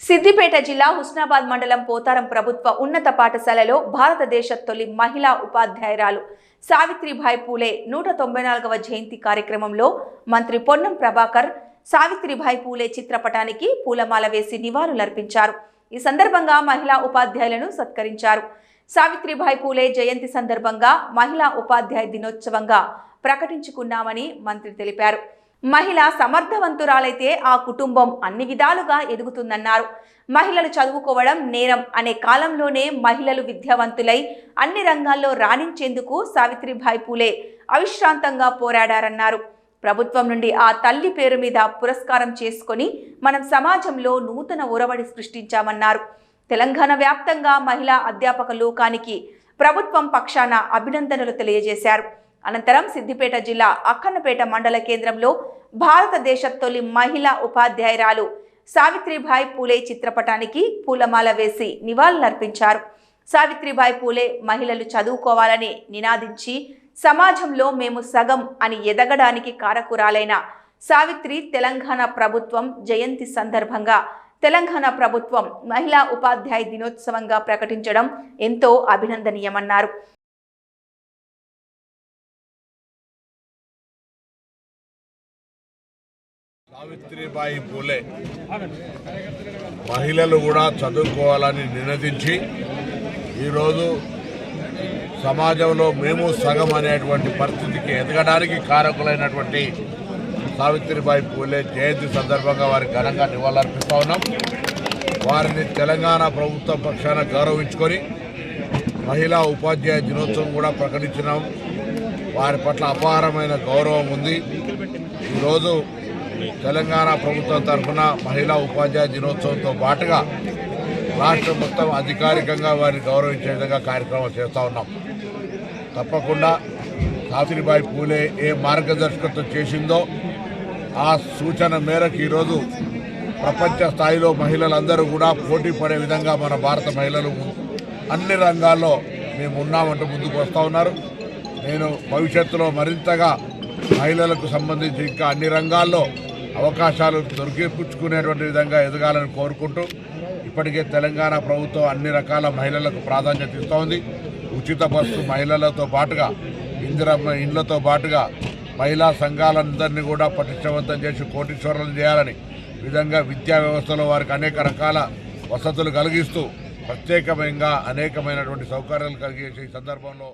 సిద్దిపేట జిల్లా హుస్నాబాద్ మండలం పోతారం ప్రభుత్వ ఉన్నత పాఠశాలలో భారతదేశ తొలి మహిళా ఉపాధ్యాయురాలు సావిత్రిబాయి పూలే 194వ జయంతి కార్యక్రమంలో మంత్రి పొన్నం ప్రభాకర్ సావిత్రిబాయి పూలే చిత్రపటానికి పూలమాల వేసి నివాళులర్పించారు. ఈ సందర్భంగా మహిళా ఉపాధ్యాయులను సత్కరించారు. సావిత్రిబాయి పూలే జయంతి సందర్భంగా మహిళా ఉపాధ్యాయ దినోత్సవంగా ప్రకటించుకున్నామని మంత్రి తెలిపారు. మహిళ సమర్థవంతురాలైతే ఆ కుటుంబం అన్ని విధాలుగా ఎదుగుతుందన్నారు. మహిళలు చదువుకోవడం నేరం అనే కాలంలోనే మహిళలు విద్యావంతులై అన్ని రంగాల్లో రాణించేందుకు సావిత్రిబాయి పూలే అవిశ్రాంతంగా పోరాడారన్నారు. ప్రభుత్వం నుండి ఆ తల్లి పేరు మీద పురస్కారం చేసుకొని మనం సమాజంలో నూతన ఒరవడి సృష్టించామన్నారు. తెలంగాణ వ్యాప్తంగా మహిళా అధ్యాపక లోకానికి ప్రభుత్వం పక్షాన అభినందనలు తెలియజేశారు. అనంతరం సిద్దిపేట జిల్లా అక్కన్నపేట మండల కేంద్రంలో భారతదేశ తొలి మహిళా ఉపాధ్యాయురాలు సావిత్రిబాయి పూలే చిత్రపటానికి పూలమాల వేసి నివాళులర్పించారు. సావిత్రిబాయి పూలే మహిళలు చదువుకోవాలని నినాదించి సమాజంలో మేము సగం అని ఎదగడానికి కారకురాలైన సావిత్రి తెలంగాణ ప్రభుత్వం జయంతి సందర్భంగా తెలంగాణ ప్రభుత్వం మహిళా ఉపాధ్యాయ దినోత్సవంగా ప్రకటించడం ఎంతో అభినందనీయమన్నారు. సావిత్రిబాయి పూలే మహిళలు కూడా చదువుకోవాలని నినదించి ఈరోజు సమాజంలో మేము సగం అనేటువంటి పరిస్థితికి ఎదగడానికి కారకులైనటువంటి సావిత్రిబాయి పూలే జయంతి సందర్భంగా వారికి ఘనంగా నివాళులర్పిస్తూ ఉన్నాం. వారిని తెలంగాణ ప్రభుత్వం పక్షాన గౌరవించుకొని మహిళా ఉపాధ్యాయ దినోత్సవం కూడా ప్రకటించినాం. వారి పట్ల అపారమైన గౌరవం ఉంది. ఈరోజు తెలంగాణ ప్రభుత్వం తరఫున మహిళా ఉపాధ్యాయ దినోత్సవంతో పాటుగా రాష్ట్రం మొత్తం అధికారికంగా వారిని గౌరవించే విధంగా కార్యక్రమాలు చేస్తూ ఉన్నాం. తప్పకుండా సావిత్రిబాయి పూలే ఏ మార్గదర్శకత్వం చేసిందో ఆ సూచన మేరకు ఈరోజు ప్రపంచ స్థాయిలో మహిళలందరూ కూడా పోటీ పడే విధంగా మన భారత మహిళలు అన్ని రంగాల్లో మేము ఉన్నామంటూ ముందుకు వస్తూ ఉన్నారు. నేను భవిష్యత్తులో మరింతగా మహిళలకు సంబంధించి ఇంకా అన్ని రంగాల్లో అవకాశాలు దొరికిపుచ్చుకునేటువంటి విధంగా ఎదగాలని కోరుకుంటూ ఇప్పటికే తెలంగాణ ప్రభుత్వం అన్ని రకాల మహిళలకు ప్రాధాన్యత ఇస్తూ ఉంది. ఉచిత బస్సు మహిళలతో పాటుగా ఇందిరమ్మ ఇండ్లతో పాటుగా మహిళా సంఘాలందరినీ కూడా పటిష్టవంతం చేసి కోటీశ్వరులను చేయాలని విధంగా విద్యా వ్యవస్థలో వారికి అనేక రకాల వసతులు కలిగిస్తూ ప్రత్యేకంగా అనేకమైనటువంటి సౌకర్యాలు కలిగేసే ఈ సందర్భంలో